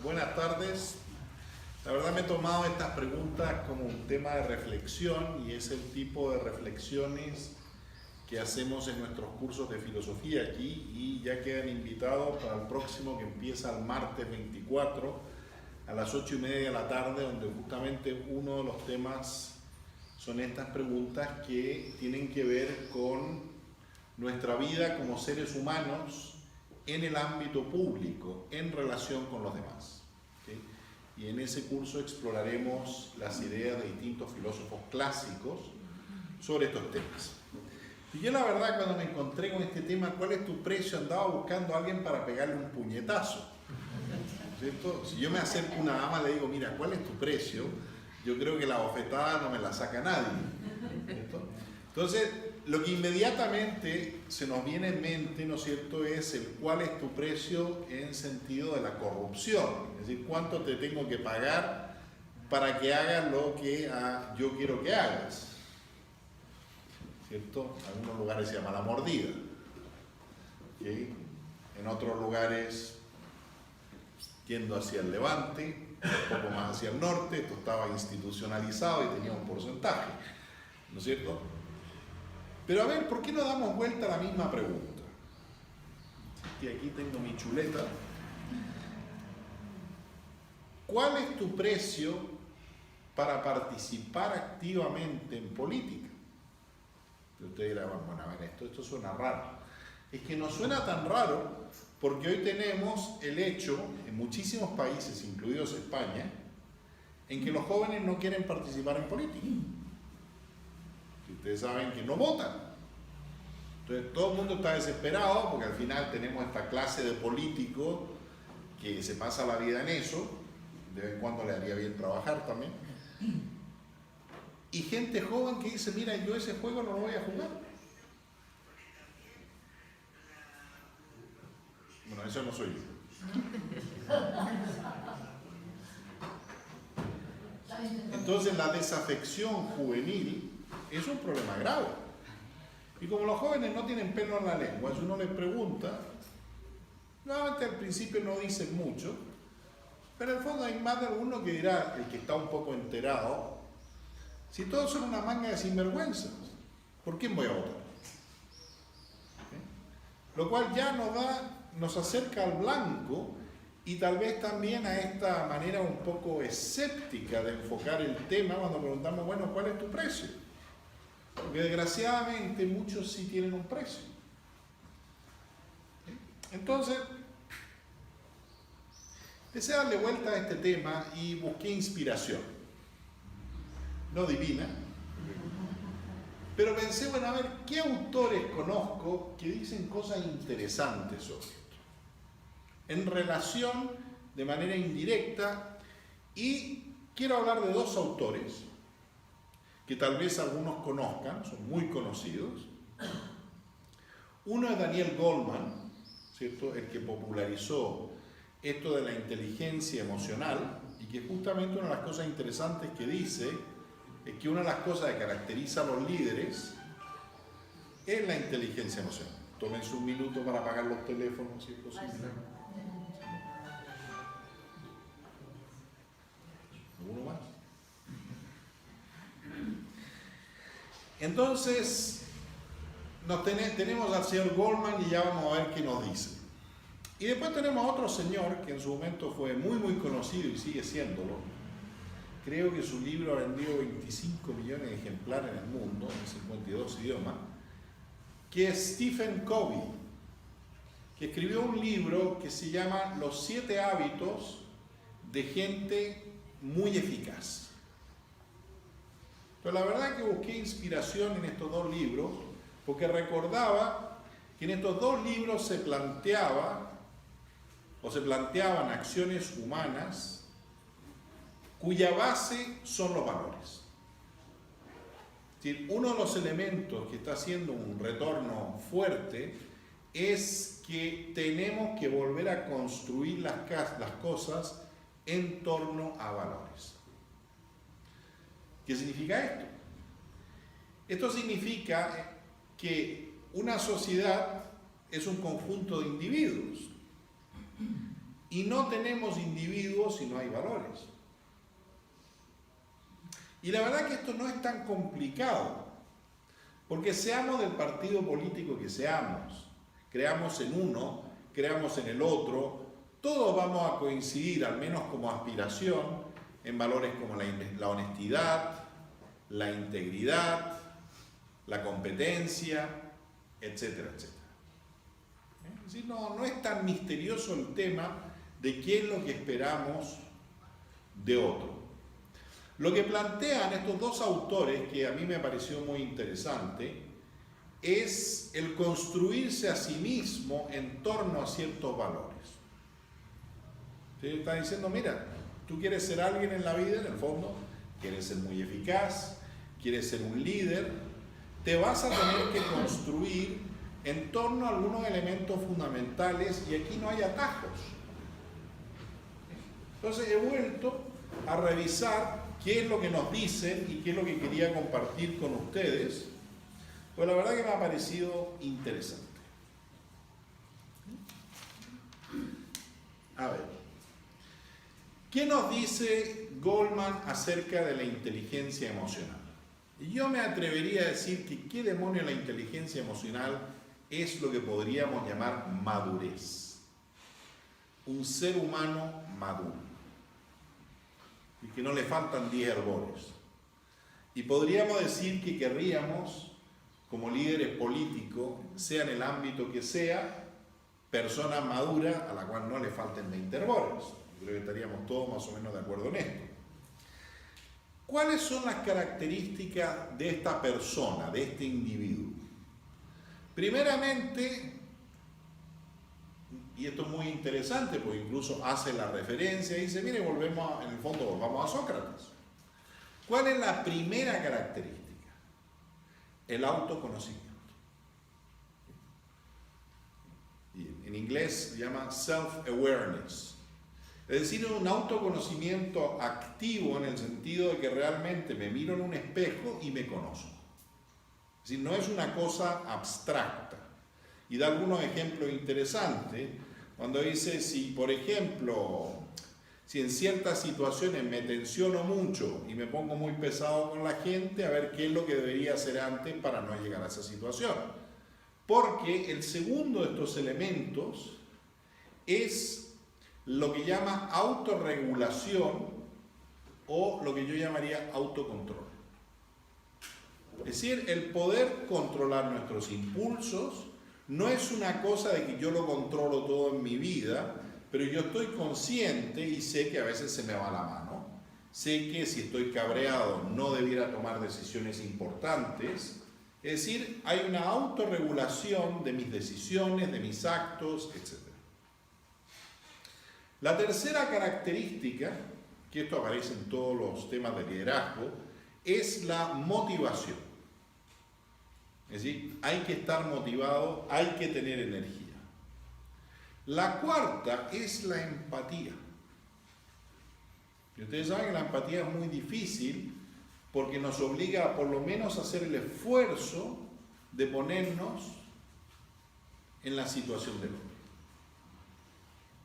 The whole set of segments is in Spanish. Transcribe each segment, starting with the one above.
Buenas tardes. La verdad me he tomado estas preguntas como un tema de reflexión y es el tipo de reflexiones que hacemos en nuestros cursos de filosofía aquí, y ya quedan invitados para el próximo, que empieza el martes 24 a las 8:30 de la tarde, donde justamente uno de los temas son estas preguntas que tienen que ver con nuestra vida como seres humanos en el ámbito público, en relación con los demás. ¿Okay? Y en ese curso exploraremos las ideas de distintos filósofos clásicos sobre estos temas. Y yo la verdad, cuando me encontré con este tema, ¿cuál es tu precio?, andaba buscando a alguien para pegarle un puñetazo, ¿cierto? Si yo me acerco a una dama y le digo, mira, ¿cuál es tu precio?, yo creo que la bofetada no me la saca nadie, ¿cierto? Entonces, lo que inmediatamente se nos viene en mente, ¿no es cierto?, es el cuál es tu precio en sentido de la corrupción, es decir, cuánto te tengo que pagar para que hagas lo que yo quiero que hagas, ¿cierto? En algunos lugares se llama la mordida, ¿okay? En otros lugares, yendo hacia el levante, un poco más hacia el norte, esto estaba institucionalizado y tenía un porcentaje, ¿no es cierto? Pero a ver, ¿por qué no damos vuelta a la misma pregunta? Y aquí tengo mi chuleta. ¿Cuál es tu precio para participar activamente en política? Usted dirá, bueno, a ver, esto suena raro. Es que no suena tan raro porque hoy tenemos el hecho, en muchísimos países, incluidos España, en que los jóvenes no quieren participar en política. Ustedes saben que no votan. Entonces todo el mundo está desesperado porque al final tenemos esta clase de políticos que se pasa la vida en eso, de vez en cuando le haría bien trabajar también, y gente joven que dice, mira, yo ese juego no lo voy a jugar. Bueno, eso no soy yo. Entonces la desafección juvenil es un problema grave. Y como los jóvenes no tienen pelo en la lengua, si uno les pregunta, nuevamente al principio no dicen mucho, pero en el fondo hay más de alguno que dirá, el que está un poco enterado, si todos son una manga de sinvergüenzas, ¿por quién voy a votar? ¿Okay? Lo cual ya nos acerca al blanco y tal vez también a esta manera un poco escéptica de enfocar el tema cuando preguntamos, bueno, ¿cuál es tu precio? Porque desgraciadamente muchos sí tienen un precio. Entonces, empecé a darle vuelta a este tema y busqué inspiración. No divina, pero pensé, bueno, a ver, ¿qué autores conozco que dicen cosas interesantes sobre esto? En relación, de manera indirecta, y quiero hablar de dos autores que tal vez algunos conozcan, son muy conocidos. Uno es Daniel Goleman, ¿cierto?, el que popularizó esto de la inteligencia emocional, y que justamente una de las cosas interesantes que dice es que una de las cosas que caracteriza a los líderes es la inteligencia emocional. Tómense un minuto para apagar los teléfonos, si es posible. ¿Alguno más? Entonces, tenemos al señor Goleman y ya vamos a ver qué nos dice. Y después tenemos a otro señor que en su momento fue muy conocido y sigue siéndolo. Creo que su libro ha vendido 25 millones de ejemplares en el mundo, en 52 idiomas, que es Stephen Covey, que escribió un libro que se llama Los 7 hábitos de gente muy eficaz. Pero la verdad que busqué inspiración en estos dos libros, porque recordaba que en estos dos libros se planteaban acciones humanas cuya base son los valores. Es decir, uno de los elementos que está haciendo un retorno fuerte es que tenemos que volver a construir las cosas en torno a valores. ¿Qué significa esto? Esto significa que una sociedad es un conjunto de individuos Y no tenemos individuos si no hay valores. Y la verdad que esto no es tan complicado, porque seamos del partido político que seamos, creamos en uno, creamos en el otro, todos vamos a coincidir, al menos como aspiración, en valores como la honestidad, la integridad, la competencia, etcétera, etcétera. Es decir, no es tan misterioso el tema de qué es lo que esperamos de otro. Lo que plantean estos dos autores, que a mí me pareció muy interesante, es el construirse a sí mismo en torno a ciertos valores. ¿Sí? Están diciendo, mira, tú quieres ser alguien en la vida, en el fondo, quieres ser muy eficaz, quieres ser un líder, te vas a tener que construir en torno a algunos elementos fundamentales y aquí no hay atajos. Entonces he vuelto a revisar qué es lo que nos dicen y qué es lo que quería compartir con ustedes, pues la verdad que me ha parecido interesante. A ver, ¿qué nos dice Goleman acerca de la inteligencia emocional? Y yo me atrevería a decir que qué demonio la inteligencia emocional es lo que podríamos llamar madurez. Un ser humano maduro. Y que no le faltan 10 herbores. Y podríamos decir que querríamos, como líderes políticos, sea en el ámbito que sea, persona madura a la cual no le falten 20 herbores. Yo creo que estaríamos todos más o menos de acuerdo en esto. ¿Cuáles son las características de esta persona, de este individuo? Primeramente, y esto es muy interesante, porque incluso hace la referencia y dice, mire, en el fondo volvamos a Sócrates. ¿Cuál es la primera característica? El autoconocimiento. Y en inglés se llama self-awareness. Es decir, un autoconocimiento activo en el sentido de que realmente me miro en un espejo y me conozco. Es decir, no es una cosa abstracta. Y da algunos ejemplos interesantes cuando dice, si por ejemplo, si en ciertas situaciones me tensiono mucho y me pongo muy pesado con la gente, a ver qué es lo que debería hacer antes para no llegar a esa situación. Porque el segundo de estos elementos es lo que llama autorregulación o lo que yo llamaría autocontrol. Es decir, el poder controlar nuestros impulsos no es una cosa de que yo lo controlo todo en mi vida, pero yo estoy consciente y sé que a veces se me va la mano. Sé que si estoy cabreado no debiera tomar decisiones importantes. Es decir, hay una autorregulación de mis decisiones, de mis actos, etc. La tercera característica, que esto aparece en todos los temas de liderazgo, es la motivación. Es decir, hay que estar motivado, hay que tener energía. La cuarta es la empatía. Y ustedes saben que la empatía es muy difícil porque nos obliga a por lo menos a hacer el esfuerzo de ponernos en la situación del otro.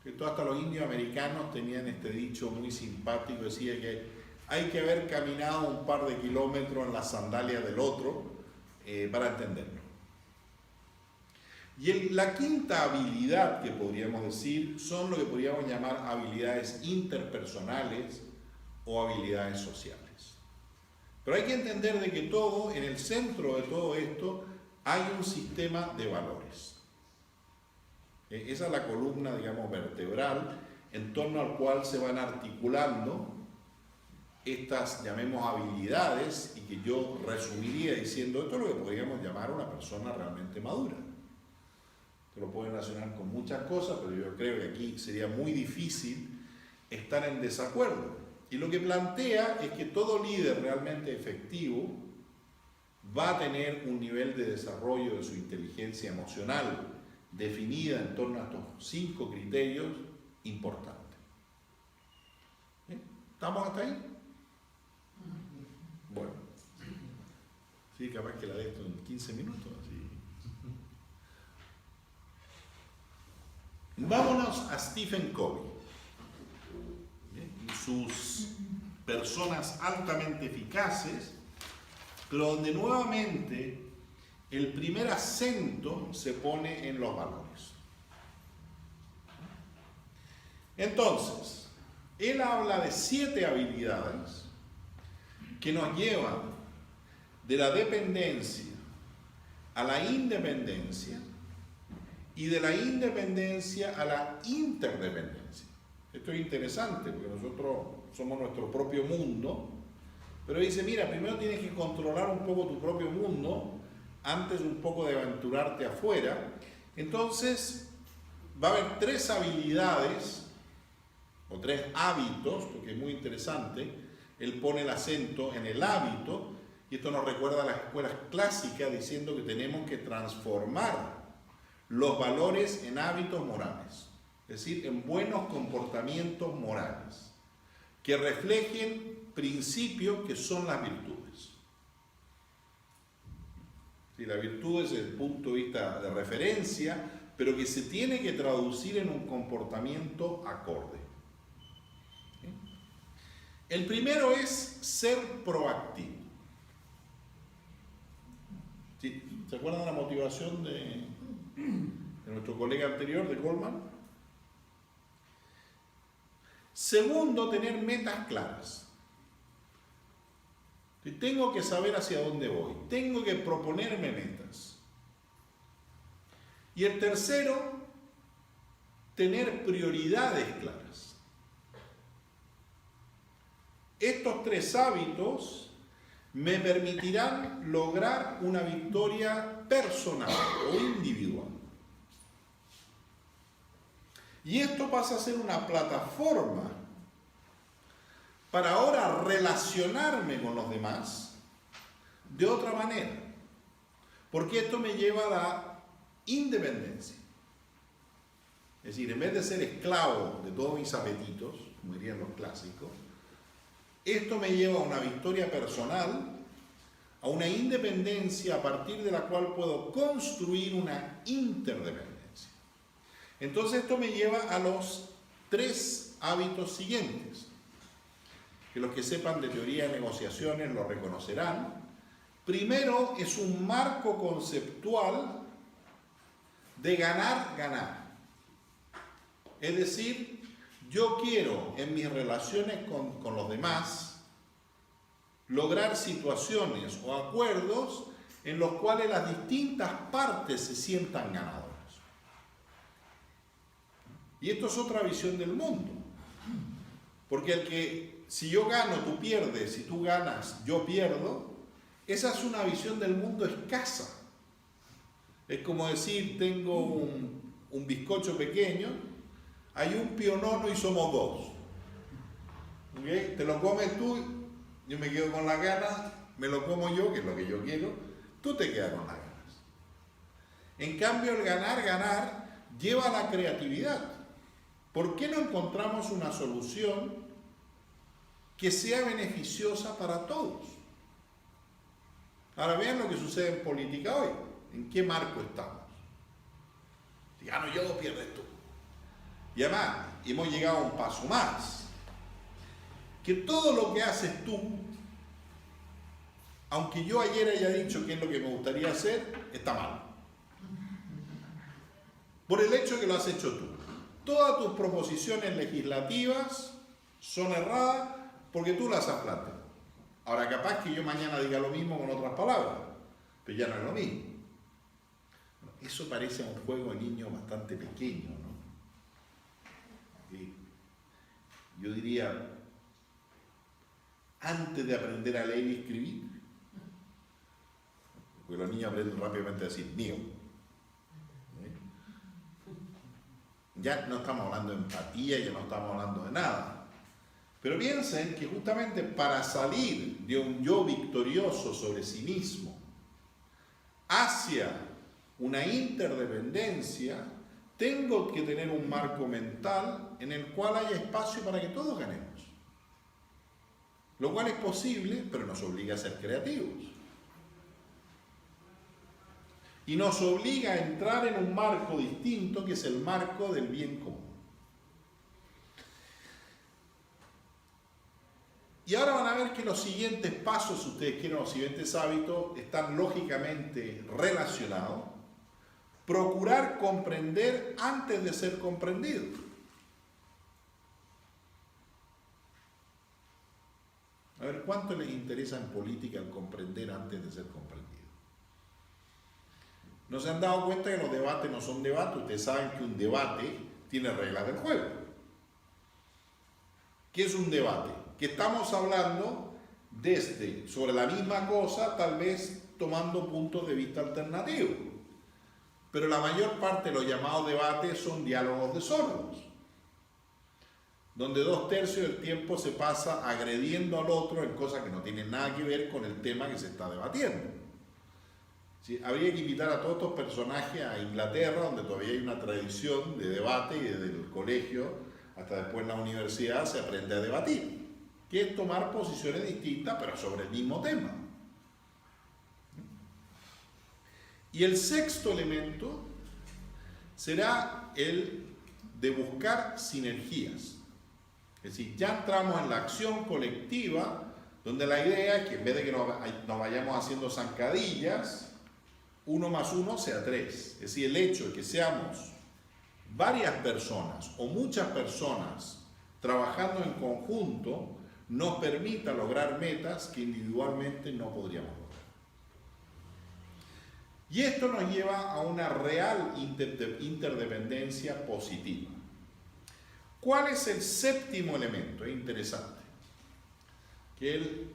Que hasta los indios americanos tenían este dicho muy simpático, decía que hay que haber caminado un par de kilómetros en las sandalias del otro para entenderlo. Y la quinta habilidad que podríamos decir son lo que podríamos llamar habilidades interpersonales o habilidades sociales. Pero hay que entender de que en el centro de todo esto hay un sistema de valores. Esa es la columna, digamos, vertebral en torno al cual se van articulando estas, llamemos, habilidades y que yo resumiría diciendo esto es lo que podríamos llamar una persona realmente madura. Esto lo pueden relacionar con muchas cosas, pero yo creo que aquí sería muy difícil estar en desacuerdo. Y lo que plantea es que todo líder realmente efectivo va a tener un nivel de desarrollo de su inteligencia emocional definida en torno a estos 5 criterios importantes. ¿Estamos hasta ahí? Bueno. Sí, capaz que la de esto en 15 minutos. Así. Vámonos a Stephen Covey. sus personas altamente eficaces, pero donde nuevamente el primer acento se pone en los valores. Entonces, él habla de 7 habilidades que nos llevan de la dependencia a la independencia y de la independencia a la interdependencia. Esto es interesante porque nosotros somos nuestro propio mundo, pero dice, mira, primero tienes que controlar un poco tu propio mundo antes un poco de aventurarte afuera. Entonces va a haber 3 habilidades o 3 hábitos, porque es muy interesante. Él pone el acento en el hábito, y esto nos recuerda a las escuelas clásicas diciendo que tenemos que transformar los valores en hábitos morales, es decir, en buenos comportamientos morales, que reflejen principios que son las virtudes. Sí, la virtud es el punto de vista de referencia, pero que se tiene que traducir en un comportamiento acorde. El primero es ser proactivo. ¿Sí? ¿Se acuerdan de la motivación de nuestro colega anterior, de Goldman? Segundo, tener metas claras. Tengo que saber hacia dónde voy. Tengo que proponerme metas. Y el tercero, tener prioridades claras. Estos 3 hábitos me permitirán lograr una victoria personal o individual. Y esto pasa a ser una plataforma para ahora relacionarme con los demás de otra manera. Porque esto me lleva a la independencia. Es decir, en vez de ser esclavo de todos mis apetitos, como dirían los clásicos, esto me lleva a una victoria personal, a una independencia a partir de la cual puedo construir una interdependencia. Entonces esto me lleva a los 3 hábitos siguientes, que los que sepan de teoría de negociaciones lo reconocerán. Primero es un marco conceptual de ganar-ganar. Es decir, yo quiero en mis relaciones con los demás lograr situaciones o acuerdos en los cuales las distintas partes se sientan ganadoras. Y esto es otra visión del mundo. Porque si yo gano, tú pierdes, si tú ganas, yo pierdo, esa es una visión del mundo escasa. Es como decir, tengo un bizcocho pequeño, hay un pionono y somos 2. ¿Okay? Te lo comes tú, yo me quedo con las ganas, me lo como yo, que es lo que yo quiero, tú te quedas con las ganas. En cambio, el ganar lleva a la creatividad. ¿Por qué no encontramos una solución que sea beneficiosa para todos? Ahora vean lo que sucede en política hoy. ¿En qué marco estamos? Si gano yo, pierdes tú. Y además, hemos llegado a un paso más. Que todo lo que haces tú, aunque yo ayer haya dicho qué es lo que me gustaría hacer, está mal. Por el hecho de que lo has hecho tú. Todas tus proposiciones legislativas son erradas porque tú las has planteado. Ahora, capaz que yo mañana diga lo mismo con otras palabras, pero ya no es lo mismo. Eso parece un juego de niño bastante pequeño, ¿no? Yo diría, antes de aprender a leer y escribir, porque los niños aprenden rápidamente a decir mío. Ya no estamos hablando de empatía, ya no estamos hablando de nada. Pero piensen que justamente para salir de un yo victorioso sobre sí mismo hacia una interdependencia, tengo que tener un marco mental en el cual haya espacio para que todos ganemos. Lo cual es posible, pero nos obliga a ser creativos. Y nos obliga a entrar en un marco distinto, que es el marco del bien común. Y ahora van a ver que los siguientes pasos, si ustedes quieren, los siguientes hábitos, están lógicamente relacionados. Procurar comprender antes de ser comprendido. A ver, ¿cuánto les interesa en política el comprender antes de ser comprendido? ¿No se han dado cuenta que los debates no son debates? Ustedes saben que un debate tiene reglas del juego. ¿Qué es un debate? Que estamos hablando sobre la misma cosa, tal vez tomando puntos de vista alternativos. Pero la mayor parte de los llamados debates son diálogos de sordos, donde 2/3 del tiempo se pasa agrediendo al otro en cosas que no tienen nada que ver con el tema que se está debatiendo. ¿Sí? Habría que invitar a todos estos personajes a Inglaterra, donde todavía hay una tradición de debate, y desde el colegio hasta después en la universidad se aprende a debatir, que es tomar posiciones distintas pero sobre el mismo tema. Y el sexto elemento será el de buscar sinergias. Es decir, ya entramos en la acción colectiva, donde la idea es que en vez de que nos vayamos haciendo zancadillas, 1 más 1 sea 3. Es decir, el hecho de que seamos varias personas o muchas personas trabajando en conjunto nos permita lograr metas que individualmente no podríamos lograr. Y esto nos lleva a una real interdependencia positiva. ¿Cuál es el séptimo elemento? Es interesante. Que él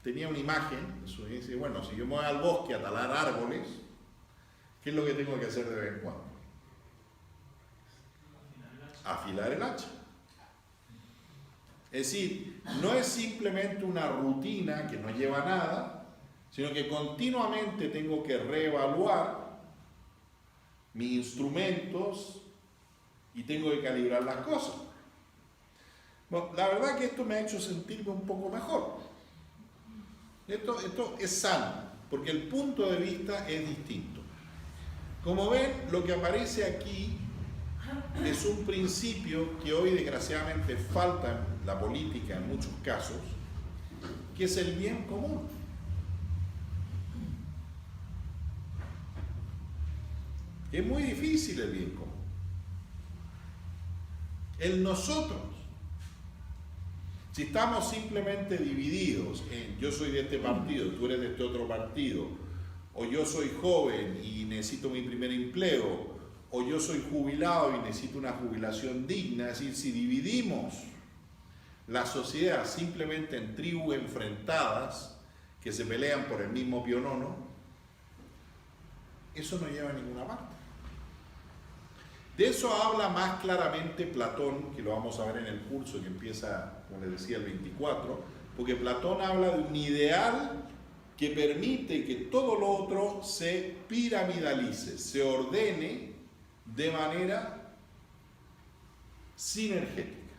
tenía una imagen, y dice, bueno, si yo me voy al bosque a talar árboles, ¿qué es lo que tengo que hacer de vez en cuando? Afilar el hacha. Es decir, no es simplemente una rutina que no lleva a nada, sino que continuamente tengo que reevaluar mis instrumentos y tengo que calibrar las cosas. Bueno, la verdad que esto me ha hecho sentirme un poco mejor. Esto es sano, porque el punto de vista es distinto. Como ven, lo que aparece aquí es un principio que hoy desgraciadamente falta en la política en muchos casos, que es el bien común. Es muy difícil el bien común. El nosotros. Si estamos simplemente divididos en yo soy de este partido, tú eres de este otro partido, o yo soy joven y necesito mi primer empleo, o yo soy jubilado y necesito una jubilación digna, es decir, si dividimos la sociedad simplemente en tribus enfrentadas que se pelean por el mismo pionono, eso no lleva a ninguna parte. De eso habla más claramente Platón, que lo vamos a ver en el curso que empieza, como les decía, el 24, porque Platón habla de un ideal que permite que todo lo otro se piramidalice, se ordene de manera sinergética.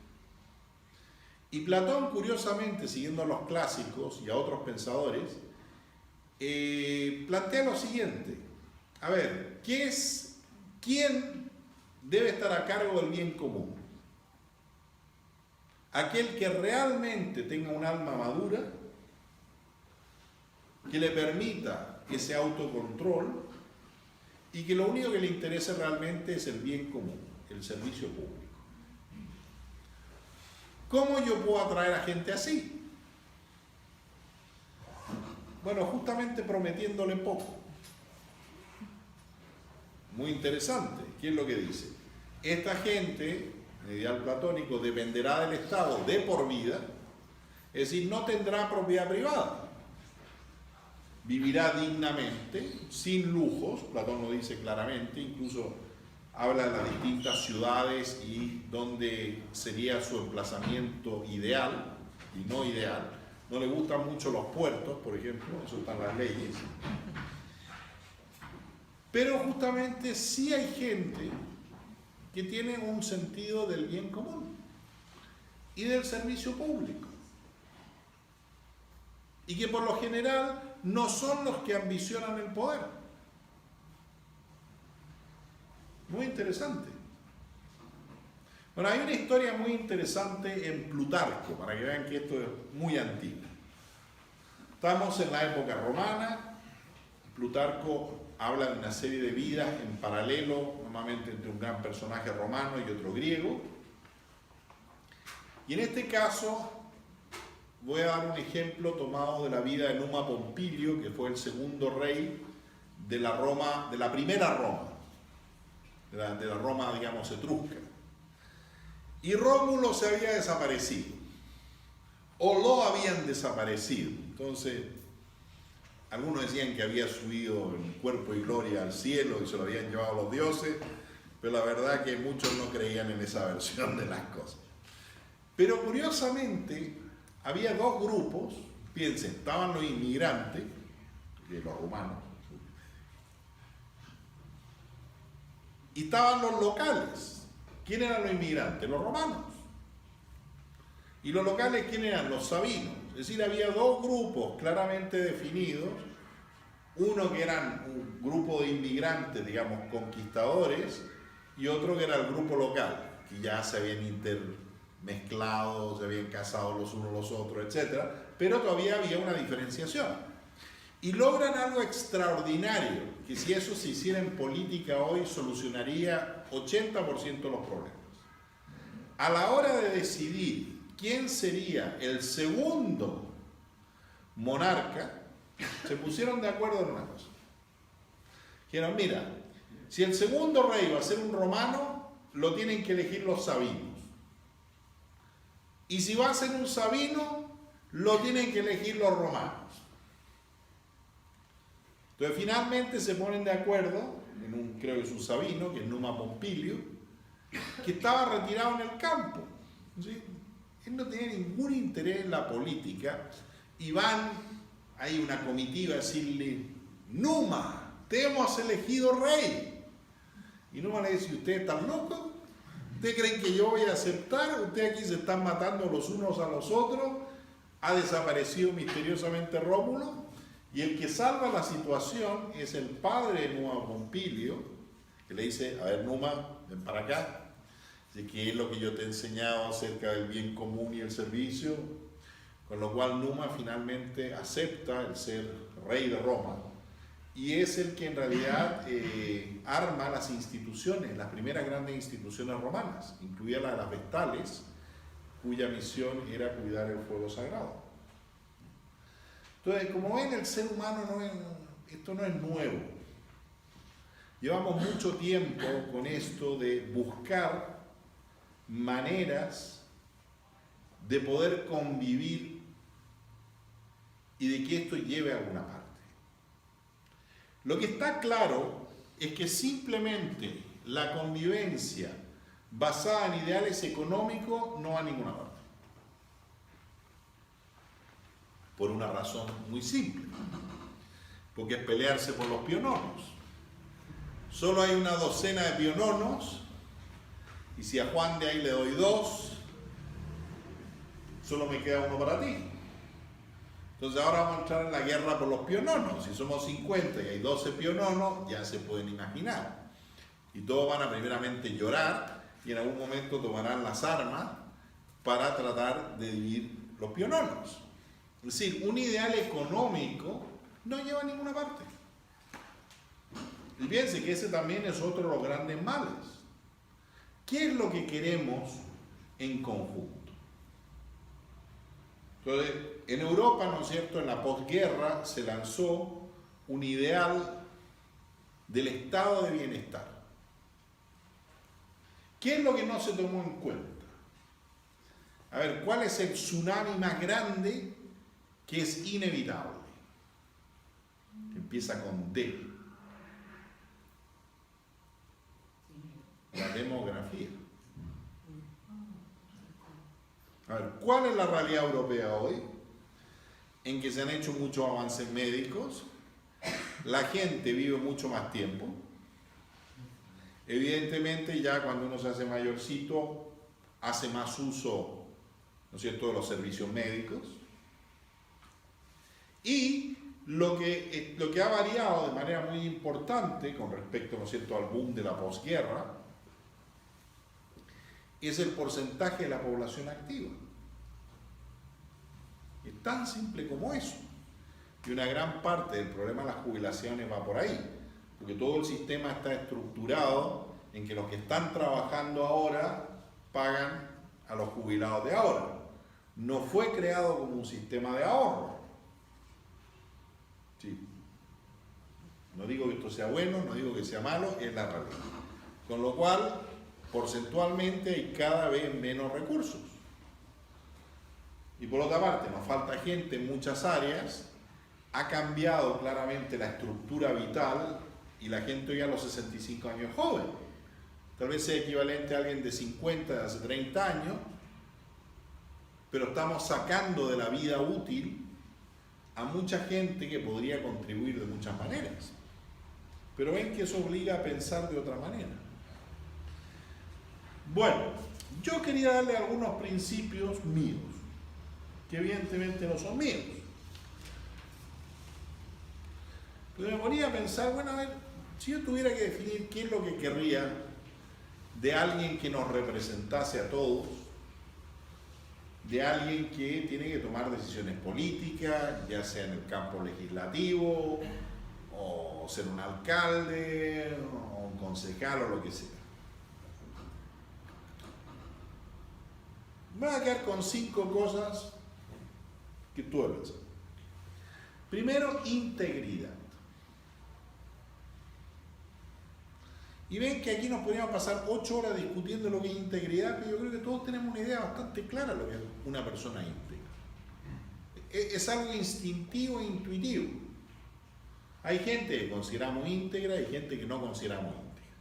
Y Platón, curiosamente, siguiendo a los clásicos y a otros pensadores, plantea lo siguiente. A ver, ¿quién debe estar a cargo del bien común? Aquel que realmente tenga un alma madura, que le permita ese autocontrol y que lo único que le interese realmente es el bien común, el servicio público. ¿Cómo yo puedo atraer a gente así? Bueno, justamente prometiéndole poco. Muy interesante. ¿Qué es lo que dice? Esta gente, en el ideal platónico, dependerá del Estado de por vida, es decir, no tendrá propiedad privada. Vivirá dignamente, sin lujos, Platón lo dice claramente, incluso habla de las distintas ciudades y donde sería su emplazamiento ideal y no ideal. No le gustan mucho los puertos, por ejemplo, eso están en las leyes. Pero justamente sí hay gente que tiene un sentido del bien común y del servicio público. Y que por lo general no son los que ambicionan el poder. Muy interesante. Bueno, hay una historia muy interesante en Plutarco, para que vean que esto es muy antiguo. Estamos en la época romana. Plutarco habla de una serie de vidas en paralelo, normalmente entre un gran personaje romano y otro griego. Y en este caso voy a dar un ejemplo tomado de la vida de Numa Pompilio, que fue el segundo rey de la Roma, de la primera Roma, de la Roma, digamos, etrusca. Y Rómulo se había desaparecido, o lo habían desaparecido. Entonces, algunos decían que había subido en cuerpo y gloria al cielo y se lo habían llevado los dioses, pero la verdad que muchos no creían en esa versión de las cosas. Pero curiosamente, había dos grupos, piensen, estaban los inmigrantes, los romanos, y estaban los locales. ¿Quién eran los inmigrantes? Los romanos. Y los locales, ¿quién eran? Los sabinos. Es decir, había dos grupos claramente definidos, uno que eran un grupo de inmigrantes, digamos, conquistadores, y otro que era el grupo local, que ya se habían intermezclado, se habían casado los unos los otros, etc. Pero todavía había una diferenciación. Y logran algo extraordinario, que si eso se hiciera en política hoy, solucionaría 80% de los problemas. A la hora de decidir quién sería el segundo monarca, se pusieron de acuerdo en una cosa. Dijeron, mira, si el segundo rey va a ser un romano, lo tienen que elegir los sabinos. Y si va a ser un sabino, lo tienen que elegir los romanos. Entonces finalmente se ponen de acuerdo, creo que es un sabino, que es Numa Pompilio, que estaba retirado en el campo. ¿Sí? Él no tenía ningún interés en la política, y hay una comitiva a decirle, Numa, te hemos elegido rey. Y Numa le dice, ¿ustedes están locos? ¿Ustedes creen que yo voy a aceptar? Ustedes aquí se están matando los unos a los otros. Ha desaparecido misteriosamente Rómulo. Y el que salva la situación es el padre de Numa Pompilio, que le dice, a ver Numa, ven para acá, que es lo que yo te he enseñado acerca del bien común y el servicio, con lo cual Numa finalmente acepta el ser rey de Roma, y es el que en realidad arma las instituciones, las primeras grandes instituciones romanas, incluida la de las vestales, cuya misión era cuidar el fuego sagrado. Entonces, como ven, el ser humano esto no es nuevo. Llevamos mucho tiempo con esto de buscar maneras de poder convivir y de que esto lleve a alguna parte. Lo que está claro es que simplemente la convivencia basada en ideales económicos no va a ninguna parte. Por una razón muy simple, porque es pelearse por los piononos. Solo hay una docena de piononos, y si a Juan de ahí le doy 2, solo me queda uno para ti. Entonces ahora vamos a entrar en la guerra por los piononos. Si somos 50 y hay 12 piononos, ya se pueden imaginar. Y todos van a primeramente llorar, y en algún momento tomarán las armas para tratar de dividir los piononos. Es decir, un ideal económico no lleva a ninguna parte. Y piense que ese también es otro de los grandes males. ¿Qué es lo que queremos en conjunto? Entonces, en Europa, ¿no es cierto?, en la posguerra se lanzó un ideal del estado de bienestar. ¿Qué es lo que no se tomó en cuenta? A ver, ¿cuál es el tsunami más grande que es inevitable? Que empieza con D. La demografía. A ver, ¿cuál es la realidad europea hoy? En que se han hecho muchos avances médicos, la gente vive mucho más tiempo. Evidentemente ya cuando uno se hace mayorcito, hace más uso, ¿no es cierto?, de los servicios médicos. Y lo que ha variado de manera muy importante con respecto, ¿no es cierto?, al boom de la posguerra, es el porcentaje de la población activa. Es tan simple como eso. Y una gran parte del problema de las jubilaciones va por ahí, porque todo el sistema está estructurado en que los que están trabajando ahora pagan a los jubilados de ahora. No fue creado como un sistema de ahorro. Sí. No digo que esto sea bueno, no digo que sea malo, es la realidad. Con lo cual, porcentualmente hay cada vez menos recursos. Y por otra parte, nos falta gente en muchas áreas. Ha cambiado claramente la estructura vital y la gente hoy a los 65 años es joven. Tal vez sea equivalente a alguien de 50 de hace 30 años, pero estamos sacando de la vida útil a mucha gente que podría contribuir de muchas maneras. Pero ven que eso obliga a pensar de otra manera. Bueno, yo quería darle algunos principios míos, que evidentemente no son míos. Pero me ponía a pensar, bueno, a ver, si yo tuviera que definir qué es lo que querría de alguien que nos representase a todos, de alguien que tiene que tomar decisiones políticas, ya sea en el campo legislativo, o ser un alcalde, o un concejal, o lo que sea. Me voy a quedar con 5 cosas que tuve que pensar. Primero, integridad. Y ven que aquí nos podríamos pasar 8 horas discutiendo lo que es integridad, pero yo creo que todos tenemos una idea bastante clara de lo que es una persona íntegra. Es algo instintivo e intuitivo. Hay gente que consideramos íntegra y gente que no consideramos íntegra.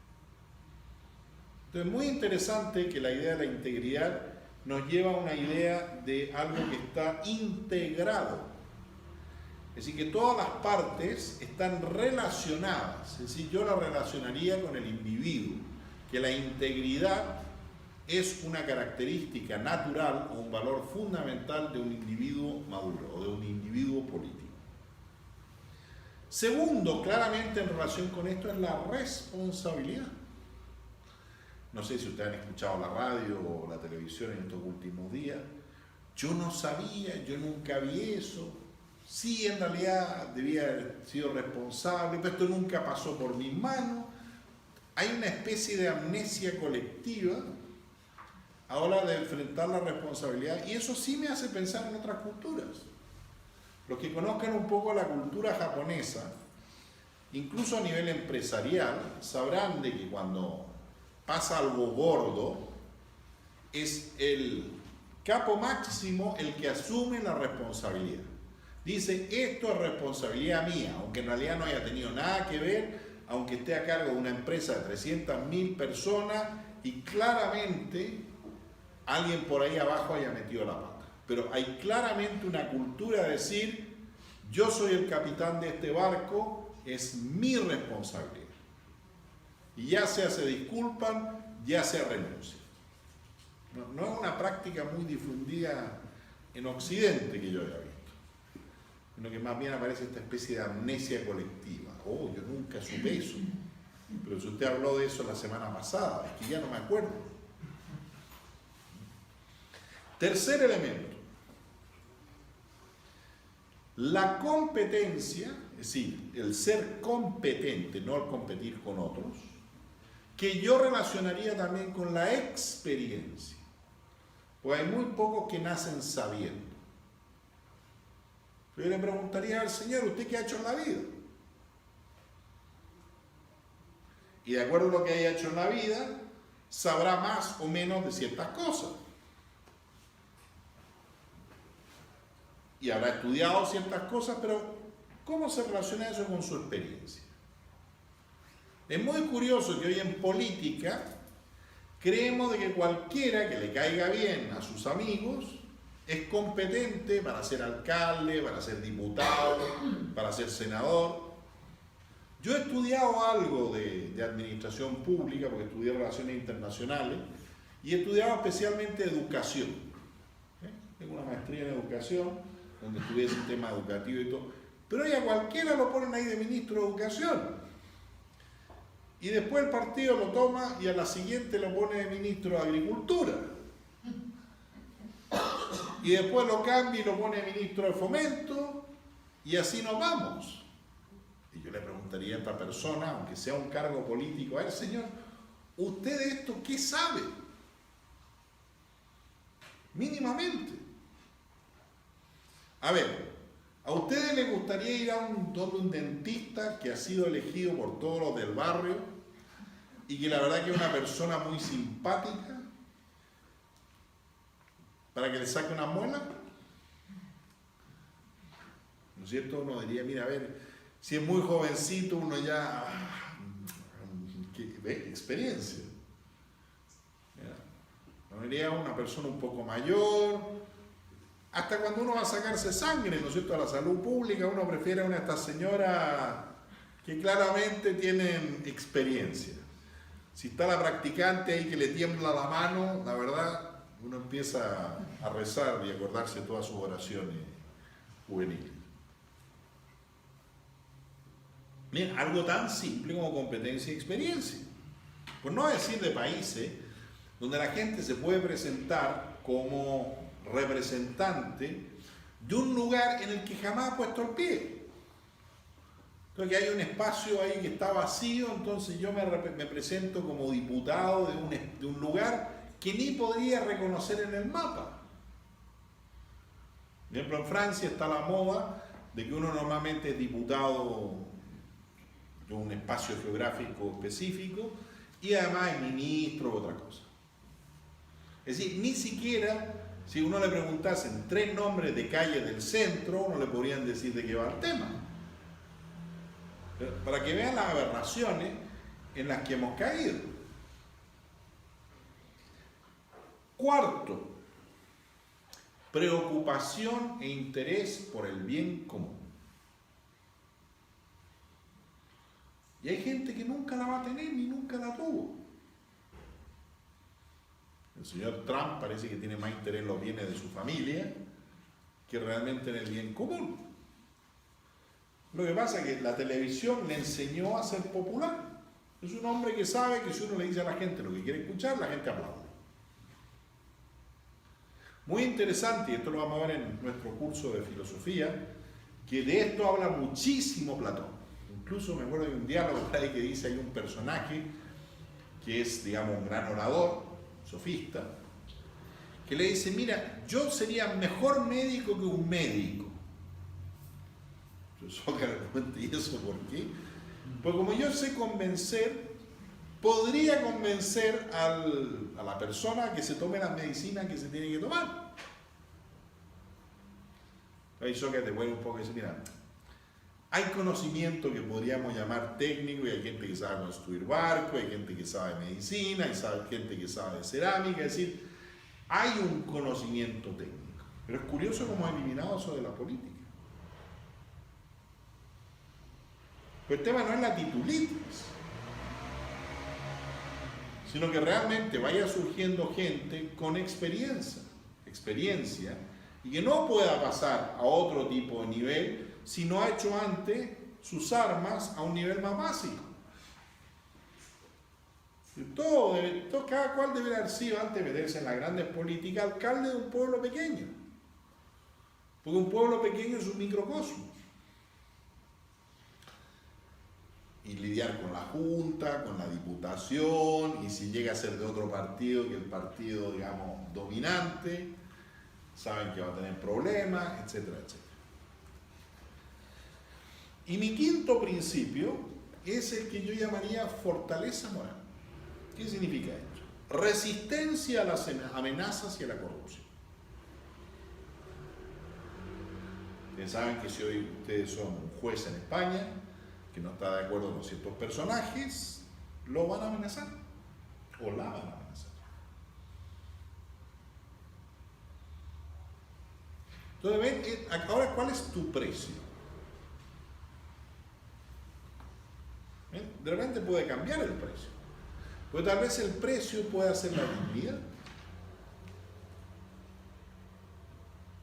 Entonces es muy interesante que la idea de la integridad nos lleva a una idea de algo que está integrado. Es decir, que todas las partes están relacionadas. Es decir, yo la relacionaría con el individuo, que la integridad es una característica natural o un valor fundamental de un individuo maduro o de un individuo político. Segundo, claramente en relación con esto, es la responsabilidad. No sé si ustedes han escuchado la radio o la televisión en estos últimos días. Yo no sabía, yo nunca vi eso. Sí, en realidad debía haber sido responsable, pero esto nunca pasó por mis manos. Hay una especie de amnesia colectiva a la hora de enfrentar la responsabilidad, y eso sí me hace pensar en otras culturas. Los que conozcan un poco la cultura japonesa, incluso a nivel empresarial, sabrán de que cuando pasa algo gordo, es el capo máximo el que asume la responsabilidad. Dice, esto es responsabilidad mía, aunque en realidad no haya tenido nada que ver, aunque esté a cargo de una empresa de 300.000 personas y claramente alguien por ahí abajo haya metido la pata. Pero hay claramente una cultura de decir, yo soy el capitán de este barco, es mi responsabilidad. Y ya sea se disculpan, ya sea renuncian. No es una práctica muy difundida en Occidente que yo haya visto, sino que más bien aparece esta especie de amnesia colectiva. Oh, yo nunca supe eso. Pero si usted habló de eso la semana pasada, es que ya no me acuerdo. Tercer elemento. La competencia, es decir, el ser competente, no el competir con otros, que yo relacionaría también con la experiencia. Pues hay muy pocos que nacen sabiendo. Yo le preguntaría al Señor, ¿usted qué ha hecho en la vida? Y de acuerdo a lo que haya hecho en la vida, sabrá más o menos de ciertas cosas. Y habrá estudiado ciertas cosas, pero ¿cómo se relaciona eso con su experiencia? Es muy curioso que hoy en política creemos de que cualquiera que le caiga bien a sus amigos es competente para ser alcalde, para ser diputado, para ser senador. Yo he estudiado algo de administración pública, porque estudié relaciones internacionales, y he estudiado especialmente educación. Tengo una maestría en educación, donde estudié el sistema educativo y todo. Pero hoy a cualquiera lo ponen ahí de ministro de educación. y después el partido lo toma y a la siguiente lo pone de ministro de Agricultura. Y después lo cambia y lo pone de ministro de Fomento, y así nos vamos. Y yo le preguntaría a esta persona, aunque sea un cargo político, a ver, señor, ¿usted de esto qué sabe? Mínimamente. A ver, ¿a ustedes les gustaría ir a donde un dentista que ha sido elegido por todos los del barrio y que la verdad que es una persona muy simpática para que le saque una muela? ¿No es cierto? Uno diría, mira, a ver, si es muy jovencito, uno ya... ¿Ve? Experiencia. No diría una persona un poco mayor. Hasta cuando uno va a sacarse sangre, ¿no es cierto?, a la salud pública, uno prefiere a una de estas señoras que claramente tienen experiencia. Si está la practicante ahí que le tiembla la mano, la verdad, uno empieza a rezar y a acordarse de todas sus oraciones juveniles. Miren, algo tan simple como competencia y experiencia. Por no decir de países donde la gente se puede presentar como representante de un lugar en el que jamás ha puesto el pie. Entonces, que hay un espacio ahí que está vacío, entonces yo me presento como diputado de un lugar que ni podría reconocer en el mapa. Por ejemplo, en Francia está la moda de que uno normalmente es diputado de un espacio geográfico específico y además es ministro o otra cosa. Es decir, ni siquiera, si uno le preguntasen 3 nombres de calles del centro, uno le podrían decir de qué va el tema. Para que vean las aberraciones en las que hemos caído. Cuarto, preocupación e interés por el bien común. Y hay gente que nunca la va a tener ni nunca la tuvo. El señor Trump parece que tiene más interés en los bienes de su familia que realmente en el bien común. Lo que pasa es que la televisión le enseñó a ser popular. Es un hombre que sabe que si uno le dice a la gente lo que quiere escuchar, la gente aplaude. Muy interesante, y esto lo vamos a ver en nuestro curso de filosofía, que de esto habla muchísimo Platón. Incluso me acuerdo de un diálogo por ahí que dice, hay un personaje que es, digamos, un gran orador, sofista, que le dice, mira, yo sería mejor médico que un médico. Yo Sócrates le pregunta, ¿y eso por qué? Pues como yo sé convencer, podría convencer a la persona que se tome las medicinas que se tiene que tomar. Ahí Sócrates vuelve un poco y dice, mira, hay conocimiento que podríamos llamar técnico y hay gente que sabe construir barcos, hay gente que sabe medicina, hay gente que sabe de cerámica, es decir, hay un conocimiento técnico. Pero es curioso cómo ha eliminado eso de la política. Pues el tema no es la titulitis, sino que realmente vaya surgiendo gente con experiencia, y que no pueda pasar a otro tipo de nivel si no ha hecho antes sus armas a un nivel más básico. Cada cual debe haber sido, antes de meterse en las grandes políticas, alcalde de un pueblo pequeño. Porque un pueblo pequeño es un microcosmos. Y lidiar con la junta, con la diputación, y si llega a ser de otro partido que el partido, digamos, dominante, saben que va a tener problemas, etcétera, etcétera. Y mi quinto principio es el que yo llamaría fortaleza moral. ¿Qué significa esto? Resistencia a las amenazas y a la corrupción. Ustedes saben que si hoy ustedes son un juez en España que no está de acuerdo con ciertos personajes, lo van a amenazar o la van a amenazar. Entonces, ven, ahora, ¿cuál es tu precio? De repente puede cambiar el precio. Pues tal vez el precio pueda ser la dignidad.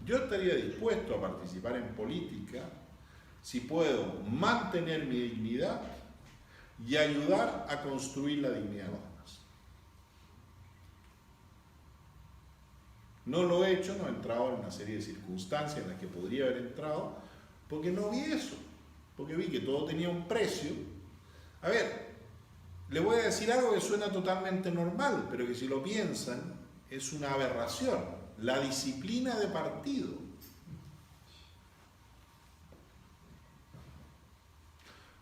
Yo estaría dispuesto a participar en política si puedo mantener mi dignidad, y ayudar a construir la dignidad de los demás. No lo he hecho, no he entrado en una serie de circunstancias en las que podría haber entrado, porque no vi eso, porque vi que todo tenía un precio. A ver, le voy a decir algo que suena totalmente normal, pero que si lo piensan es una aberración: la disciplina de partido.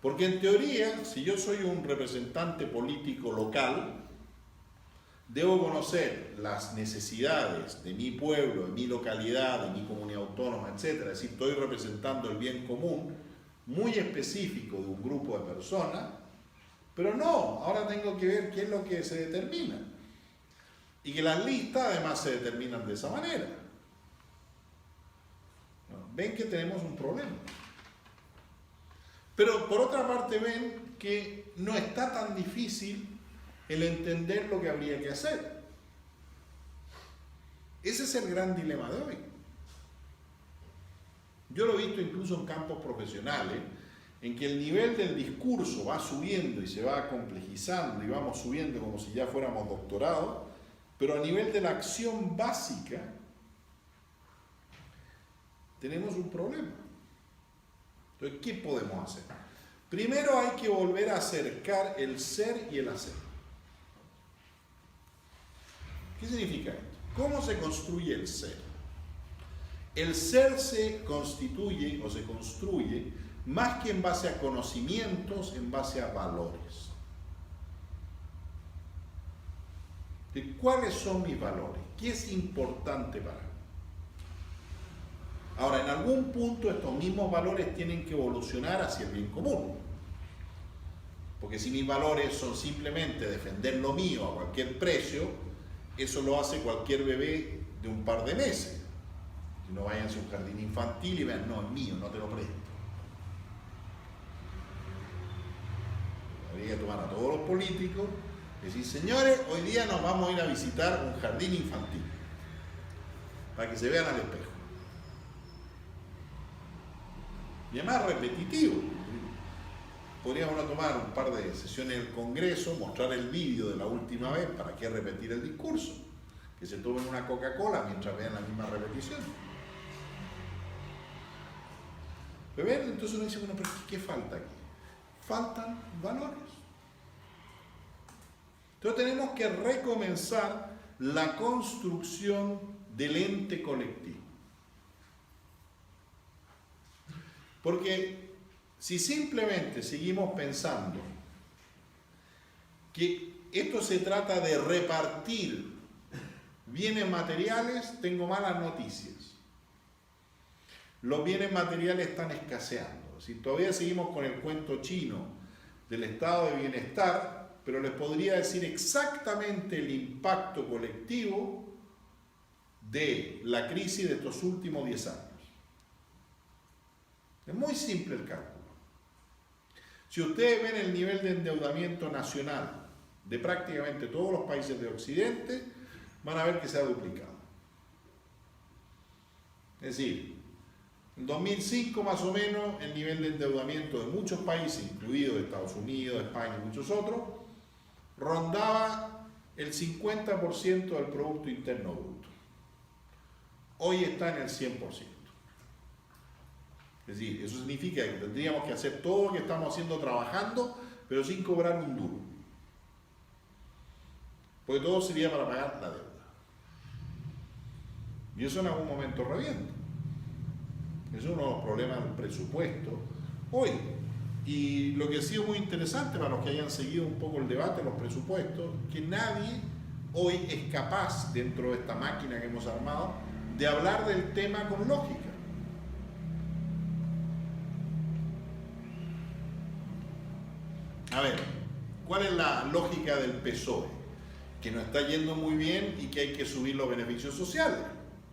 Porque en teoría, si yo soy un representante político local, debo conocer las necesidades de mi pueblo, de mi localidad, de mi comunidad autónoma, etc. Es decir, estoy representando el bien común muy específico de un grupo de personas, pero no, ahora tengo que ver qué es lo que se determina. Y que las listas además se determinan de esa manera. Ven que tenemos un problema. Pero por otra parte ven que no está tan difícil el entender lo que habría que hacer. Ese es el gran dilema de hoy. Yo lo he visto incluso en campos profesionales, en que el nivel del discurso va subiendo y se va complejizando y vamos subiendo como si ya fuéramos doctorados, pero a nivel de la acción básica tenemos un problema. Entonces, ¿qué podemos hacer? Primero hay que volver a acercar el ser y el hacer. ¿Qué significa esto? ¿Cómo se construye el ser? El ser se constituye o se construye más que en base a conocimientos, en base a valores. ¿De cuáles son mis valores? ¿Qué es importante para mí? Ahora, en algún punto estos mismos valores tienen que evolucionar hacia el bien común. Porque si mis valores son simplemente defender lo mío a cualquier precio, eso lo hace cualquier bebé de un par de meses. Si no, vayan a un jardín infantil y vean, no, es mío, no te lo presto. Habría que tomar a todos los políticos y decir, señores, hoy día nos vamos a ir a visitar un jardín infantil para que se vean al espejo. Y además repetitivo. Podríamos tomar un par de sesiones del Congreso, mostrar el vídeo de la última vez, ¿para qué repetir el discurso? Que se tomen una Coca-Cola mientras vean la misma repetición. Pero ven, entonces uno dice, bueno, pero ¿qué falta aquí? Faltan valores. Entonces tenemos que recomenzar la construcción del ente colectivo. Porque si simplemente seguimos pensando que esto se trata de repartir bienes materiales, tengo malas noticias. Los bienes materiales están escaseando. Si todavía seguimos con el cuento chino del estado de bienestar, pero les podría decir exactamente el impacto colectivo de la crisis de estos últimos 10 años. Es muy simple el cálculo. Si ustedes ven el nivel de endeudamiento nacional de prácticamente todos los países de Occidente, van a ver que se ha duplicado. Es decir, en 2005 más o menos el nivel de endeudamiento de muchos países, incluidos Estados Unidos, España y muchos otros, rondaba el 50% del Producto Interno Bruto. Hoy está en el 100%. Es decir, eso significa que tendríamos que hacer todo lo que estamos haciendo trabajando, pero sin cobrar un duro. Porque todo sería para pagar la deuda. Y eso en algún momento revienta. Eso es uno de los problemas del presupuesto hoy. Y lo que ha sido muy interesante para los que hayan seguido un poco el debate de los presupuestos, que nadie hoy es capaz, dentro de esta máquina que hemos armado, de hablar del tema con lógica. A ver, ¿cuál es la lógica del PSOE? Que nos está yendo muy bien y que hay que subir los beneficios sociales.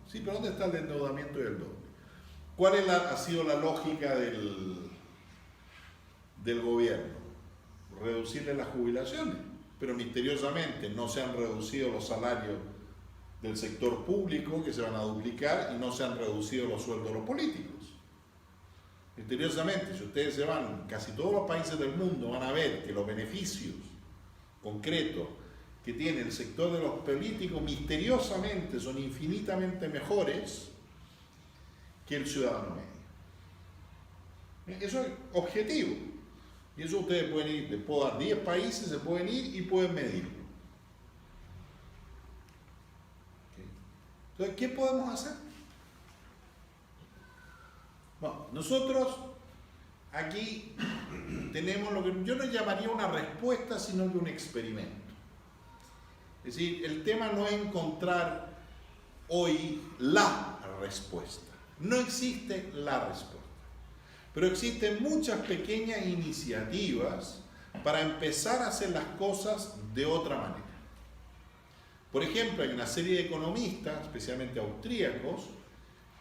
Sí, pero ¿dónde está el endeudamiento y el doble? ¿Cuál ha sido la lógica del gobierno? Reducirle las jubilaciones, pero misteriosamente no se han reducido los salarios del sector público, que se van a duplicar, y no se han reducido los sueldos de los políticos. Misteriosamente, si ustedes se van, casi todos los países del mundo van a ver que los beneficios concretos que tiene el sector de los políticos misteriosamente son infinitamente mejores que el ciudadano medio. Eso es objetivo. Y eso ustedes pueden ir, les puedo dar 10 países, se pueden ir y pueden medirlo. ¿Okay? Entonces, ¿qué podemos hacer? Bueno, nosotros aquí tenemos lo que yo no llamaría una respuesta, sino que un experimento. Es decir, el tema no es encontrar hoy la respuesta. No existe la respuesta. Pero existen muchas pequeñas iniciativas para empezar a hacer las cosas de otra manera. Por ejemplo, hay una serie de economistas, especialmente austríacos,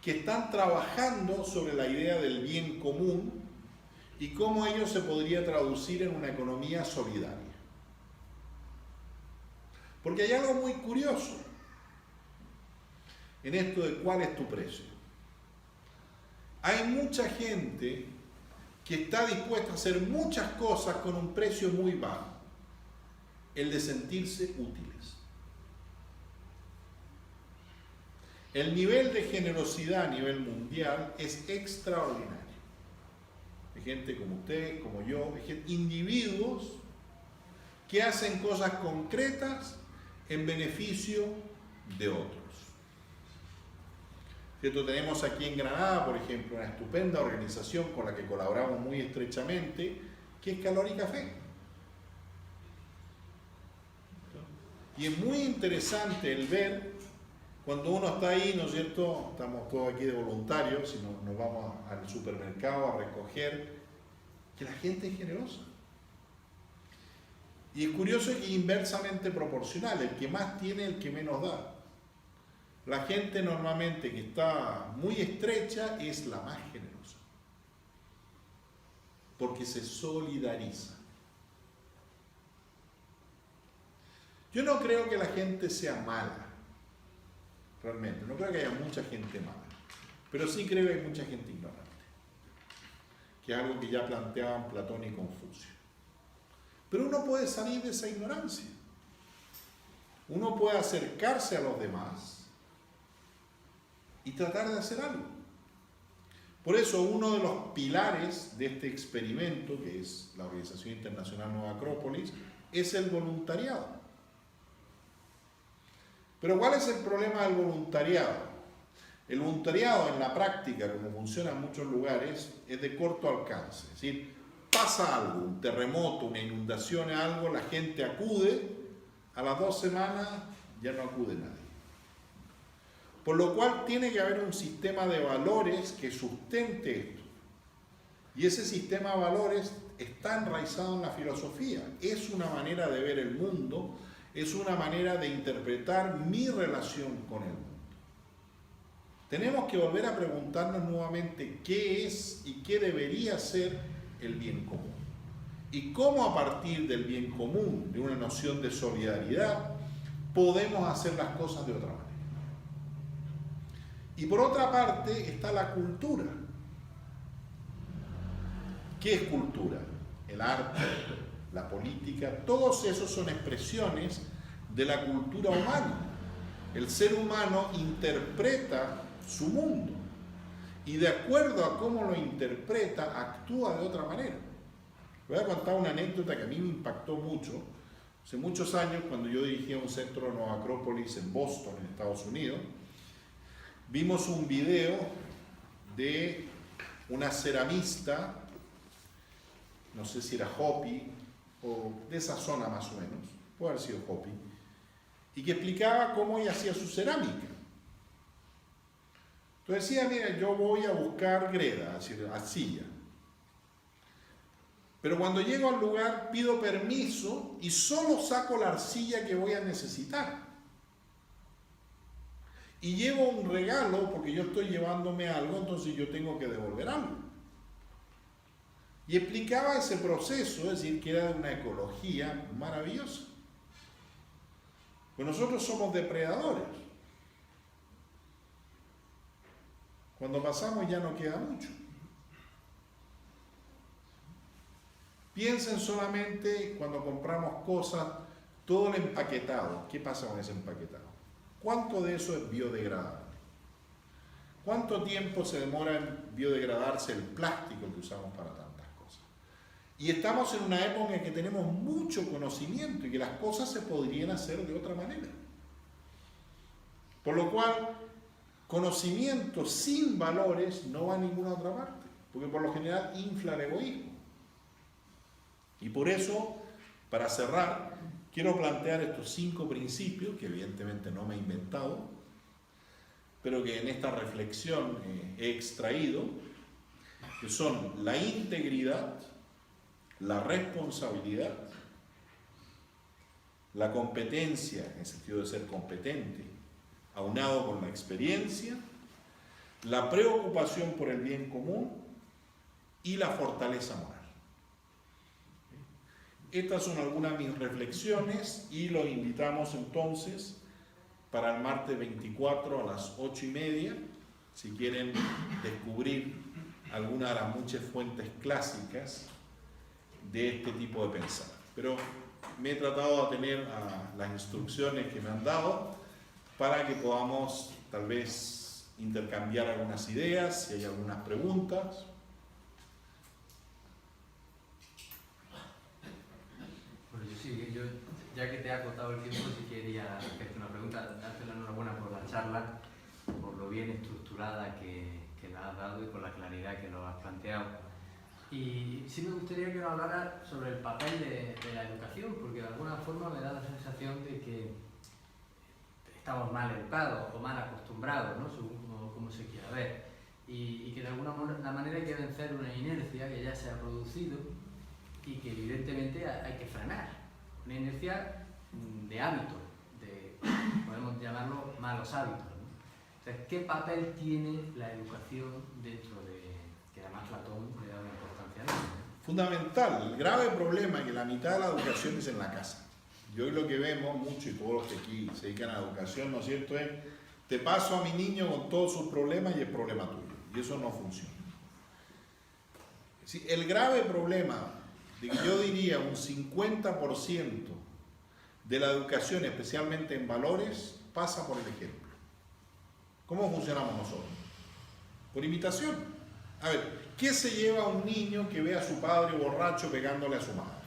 que están trabajando sobre la idea del bien común y cómo ello se podría traducir en una economía solidaria. Porque hay algo muy curioso en esto de cuál es tu precio. Hay mucha gente que está dispuesta a hacer muchas cosas con un precio muy bajo, el de sentirse útiles. El nivel de generosidad a nivel mundial es extraordinario. Hay gente como usted, como yo, hay individuos que hacen cosas concretas en beneficio de otros. ¿Cierto? Tenemos aquí en Granada, por ejemplo, una estupenda organización con la que colaboramos muy estrechamente, que es Calor y Café. Y es muy interesante el ver, cuando uno está ahí, ¿no es cierto? Estamos todos aquí de voluntarios y nos vamos al supermercado a recoger, que la gente es generosa. Y es curioso que es inversamente proporcional, el que más tiene, el que menos da. La gente normalmente que está muy estrecha es la más generosa, porque se solidariza. Yo no creo que la gente sea mala, realmente, no creo que haya mucha gente mala, pero sí creo que hay mucha gente ignorante, que es algo que ya planteaban Platón y Confucio. Pero uno puede salir de esa ignorancia, uno puede acercarse a los demás y tratar de hacer algo. Por eso uno de los pilares de este experimento, que es la Organización Internacional Nueva Acrópolis, es el voluntariado. Pero ¿cuál es el problema del voluntariado? El voluntariado en la práctica, como funciona en muchos lugares, es de corto alcance. Es decir, pasa algo, un terremoto, una inundación, algo, la gente acude, a las 2 semanas ya no acude nadie. Por lo cual tiene que haber un sistema de valores que sustente esto. Y ese sistema de valores está enraizado en la filosofía. Es una manera de ver el mundo, es una manera de interpretar mi relación con el mundo. Tenemos que volver a preguntarnos nuevamente qué es y qué debería ser el bien común. Y cómo a partir del bien común, de una noción de solidaridad, podemos hacer las cosas de otra manera. Y por otra parte está la cultura. ¿Qué es cultura? El arte, la política, todos esos son expresiones de la cultura humana. El ser humano interpreta su mundo y de acuerdo a cómo lo interpreta, actúa de otra manera. Voy a contar una anécdota que a mí me impactó mucho. Hace muchos años, cuando yo dirigía un centro de Nueva Acrópolis en Boston, en Estados Unidos, vimos un video de una ceramista, no sé si era Hopi, o de esa zona más o menos, puede haber sido Hopi, y que explicaba cómo ella hacía su cerámica. Entonces decía, mira, yo voy a buscar greda, es decir, arcilla. Pero cuando llego al lugar pido permiso y solo saco la arcilla que voy a necesitar. Y llevo un regalo porque yo estoy llevándome algo, entonces yo tengo que devolver algo. Y explicaba ese proceso, es decir, que era de una ecología maravillosa. Pues nosotros somos depredadores. Cuando pasamos ya no queda mucho. Piensen solamente cuando compramos cosas, todo el empaquetado. ¿Qué pasa con ese empaquetado? ¿Cuánto de eso es biodegradable? ¿Cuánto tiempo se demora en biodegradarse el plástico que usamos para tantas cosas? Y estamos en una época en que tenemos mucho conocimiento y que las cosas se podrían hacer de otra manera. Por lo cual, conocimiento sin valores no va a ninguna otra parte, porque por lo general infla el egoísmo. Y por eso, para cerrar, quiero plantear estos 5 principios, que evidentemente no me he inventado, pero que en esta reflexión he extraído, que son la integridad, la responsabilidad, la competencia, en el sentido de ser competente, aunado con la experiencia, la preocupación por el bien común y la fortaleza moral. Estas son algunas de mis reflexiones y los invitamos entonces para el martes 24 a las 8:30, si quieren descubrir alguna de las muchas fuentes clásicas de este tipo de pensar. Pero me he tratado de atener a las instrucciones que me han dado para que podamos tal vez intercambiar algunas ideas, si hay algunas preguntas. Bueno, yo ya que te ha agotado el tiempo, si quería hacerte una pregunta, darte la enhorabuena por la charla, por lo bien estructurada que la has dado y por la claridad que lo has planteado. Y sí me gustaría que nos hablara sobre el papel de la educación, porque de alguna forma me da la sensación de que estamos mal educados o mal acostumbrados, ¿no? Según como se quiera ver. Y que de alguna manera hay que vencer una inercia que ya se ha producido y que evidentemente hay que frenar. Una inercia de hábitos, podemos llamarlo malos hábitos, ¿no? Entonces, ¿qué papel tiene la educación dentro de que además Platón le da una importancia a eso, ¿no? Fundamental, el grave problema es que la mitad de la educación es en la casa. Y hoy lo que vemos mucho, y todos los que aquí se dedican a la educación, ¿no es cierto?, es te paso a mi niño con todos sus problemas y es problema tuyo. Y eso no funciona. Sí, el grave problema, de que yo diría un 50% de la educación, especialmente en valores, pasa por el ejemplo. ¿Cómo funcionamos nosotros? Por imitación. A ver, ¿qué se lleva a un niño que ve a su padre borracho pegándole a su madre?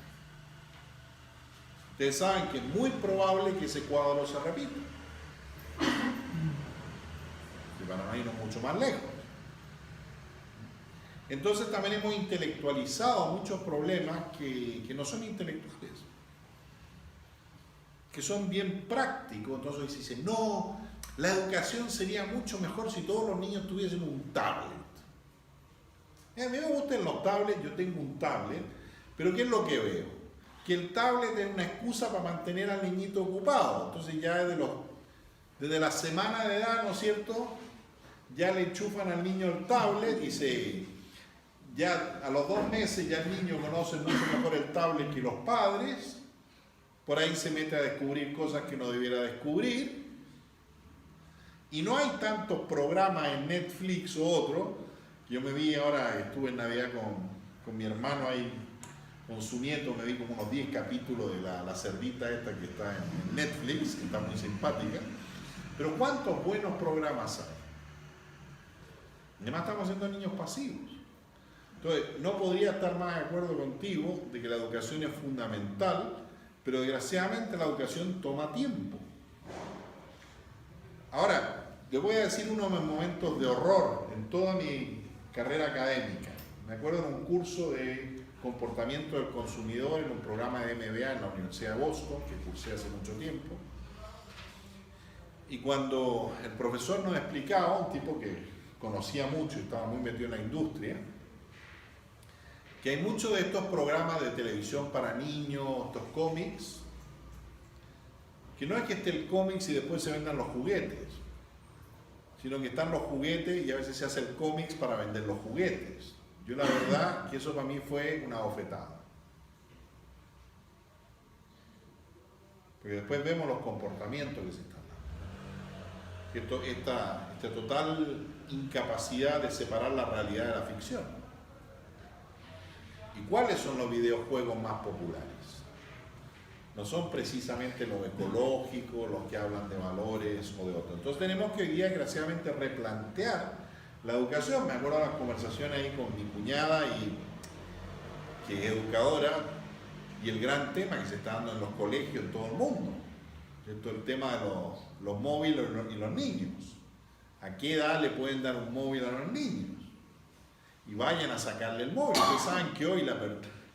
Ustedes saben que es muy probable que ese cuadro se repita. Y para no irnos mucho más lejos. Entonces también hemos intelectualizado muchos problemas que no son intelectuales, que son bien prácticos. Entonces se dice, no, la educación sería mucho mejor si todos los niños tuviesen un tablet. A mí me gustan los tablets, yo tengo un tablet, pero ¿qué es lo que veo? Que el tablet es una excusa para mantener al niñito ocupado. Entonces ya desde la semana de edad, ¿no es cierto?, ya le enchufan al niño el tablet y ya a los 2 meses ya el niño conoce mucho mejor el tablet que los padres. Por ahí se mete a descubrir cosas que no debiera descubrir. Y no hay tantos programas en Netflix o otro. Yo me vi ahora, estuve en Navidad con mi hermano ahí, con su nieto, me vi como unos 10 capítulos de la cerdita esta que está en Netflix, que está muy simpática. Pero ¿cuántos buenos programas hay? Además estamos siendo niños pasivos. Entonces, no podría estar más de acuerdo contigo de que la educación es fundamental, pero desgraciadamente la educación toma tiempo. Ahora, les voy a decir uno de mis momentos de horror en toda mi carrera académica. Me acuerdo en un curso de comportamiento del consumidor en un programa de MBA en la Universidad de Boston, que cursé hace mucho tiempo. Y cuando el profesor nos explicaba, un tipo que conocía mucho y estaba muy metido en la industria, que hay muchos de estos programas de televisión para niños, estos cómics, que no es que esté el cómics y después se vendan los juguetes, sino que están los juguetes y a veces se hace el cómics para vender los juguetes. Yo la verdad que eso para mí fue una bofetada. Porque después vemos los comportamientos que se están dando. Esta total incapacidad de separar la realidad de la ficción. ¿Y cuáles son los videojuegos más populares? No son precisamente los ecológicos, los que hablan de valores o de otros. Entonces tenemos que hoy día, desgraciadamente, replantear la educación. Me acuerdo de las conversaciones ahí con mi cuñada, que es educadora, y el gran tema que se está dando en los colegios en todo el mundo, ¿cierto? El tema de los móviles y los niños. ¿A qué edad le pueden dar un móvil a los niños? Y vayan a sacarle el móvil. Ustedes saben que hoy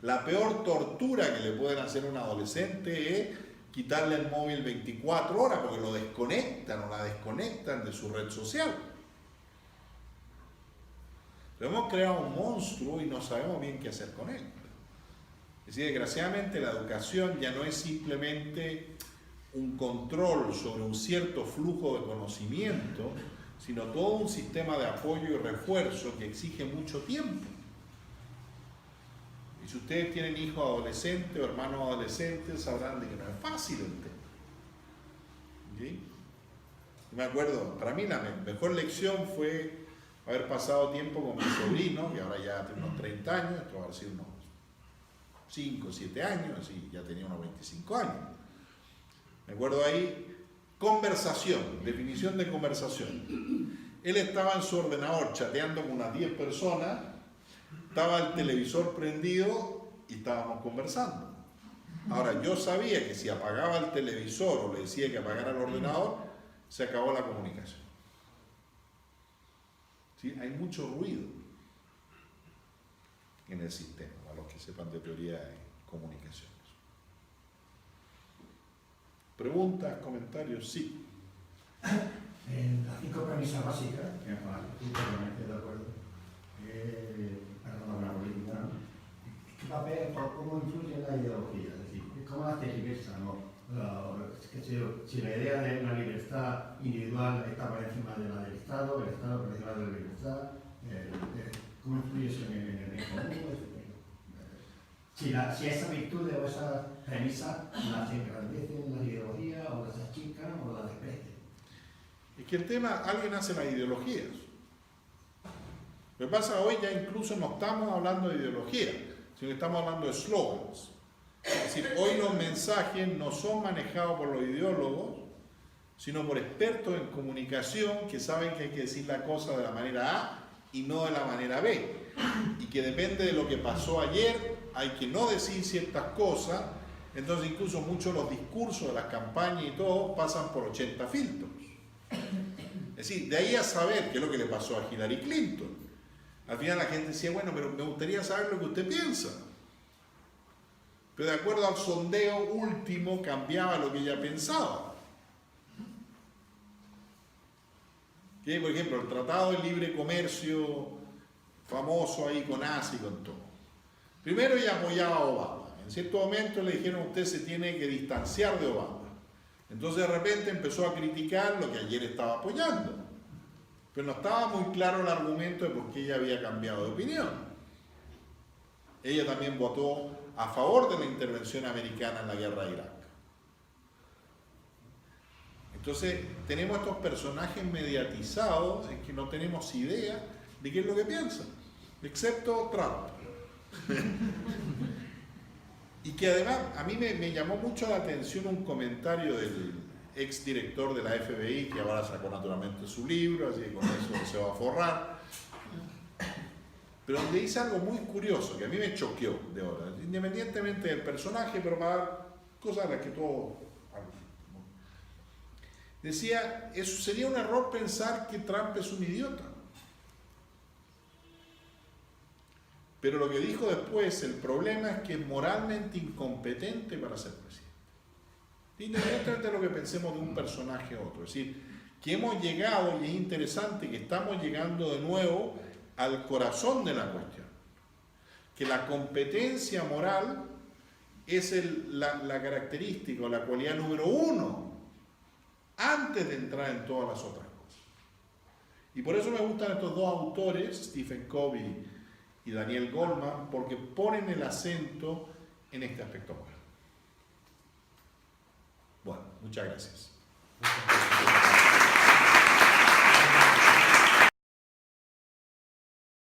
la peor tortura que le pueden hacer a un adolescente es quitarle el móvil 24 horas porque lo desconectan o la desconectan de su red social. Pero hemos creado un monstruo y no sabemos bien qué hacer con él. Es decir, desgraciadamente la educación ya no es simplemente un control sobre un cierto flujo de conocimiento, sino todo un sistema de apoyo y refuerzo que exige mucho tiempo. Y si ustedes tienen hijos adolescentes o hermanos adolescentes, sabrán de que no es fácil el tema. ¿Sí? Me acuerdo, para mí la mejor lección fue haber pasado tiempo con mi sobrino, que ahora ya tiene unos 30 años, esto va a ser unos 5 o 7 años, así ya tenía unos 25 años. Me acuerdo ahí, conversación, definición de conversación. Él estaba en su ordenador chateando con unas 10 personas, estaba el televisor prendido y estábamos conversando. Ahora, yo sabía que si apagaba el televisor o le decía que apagara el ordenador, se acabó la comunicación. ¿Sí? Hay mucho ruido en el sistema, a los que sepan de teoría de comunicaciones. ¿Preguntas, comentarios? Sí. Las 5 premisas básicas, que estoy totalmente de acuerdo, para la política, ¿qué papel o cómo influye la ideología? Es decir, ¿cómo la tergiversa? ¿No? Si la idea de una libertad individual está por encima de la del Estado, el Estado por encima de la libertad, ¿cómo influye eso en el común? Si esa virtud o esa premisa las engrandecen las ideologías o las achican o las desprecian. Es que el tema, alguien hace las ideologías. Lo que pasa hoy ya incluso no estamos hablando de ideología, sino que estamos hablando de slogans. Es decir, hoy los mensajes no son manejados por los ideólogos, sino por expertos en comunicación que saben que hay que decir la cosa de la manera A y no de la manera B. Y que depende de lo que pasó ayer, hay que no decir ciertas cosas. Entonces incluso muchos de los discursos de las campañas y todo pasan por 80 filtros. Es decir, de ahí a saber qué es lo que le pasó a Hillary Clinton. Al final la gente decía, bueno, pero me gustaría saber lo que usted piensa. Pero de acuerdo al sondeo último cambiaba lo que ella pensaba. Que, por ejemplo, el Tratado de Libre Comercio, famoso ahí con Asia y con todo. Primero ella apoyaba a Obama. En cierto momento le dijeron, usted se tiene que distanciar de Obama. Entonces de repente empezó a criticar lo que ayer estaba apoyando. Pero no estaba muy claro el argumento de por qué ella había cambiado de opinión. Ella también votó a favor de la intervención americana en la guerra de Irak. Entonces tenemos estos personajes mediatizados en que no tenemos idea de qué es lo que piensan, excepto Trump. Y que además a mí me llamó mucho la atención un comentario del exdirector de la FBI, que ahora sacó naturalmente su libro, así que con eso se va a forrar, pero donde dice algo muy curioso que a mí me choqueó de ahora, independientemente del personaje, pero para dar cosas a las que todo... Decía, eso sería un error pensar que Trump es un idiota. Pero lo que dijo después, el problema es que es moralmente incompetente para ser presidente. Independientemente de lo que pensemos de un personaje u otro. Es decir, que hemos llegado, y es interesante que estamos llegando de nuevo al corazón de la cuestión. Que la competencia moral es la característica o la cualidad número 1 antes de entrar en todas las otras cosas. Y por eso me gustan estos dos autores, Stephen Covey y Daniel Goleman, porque ponen el acento en este aspecto moral. Bueno, muchas gracias.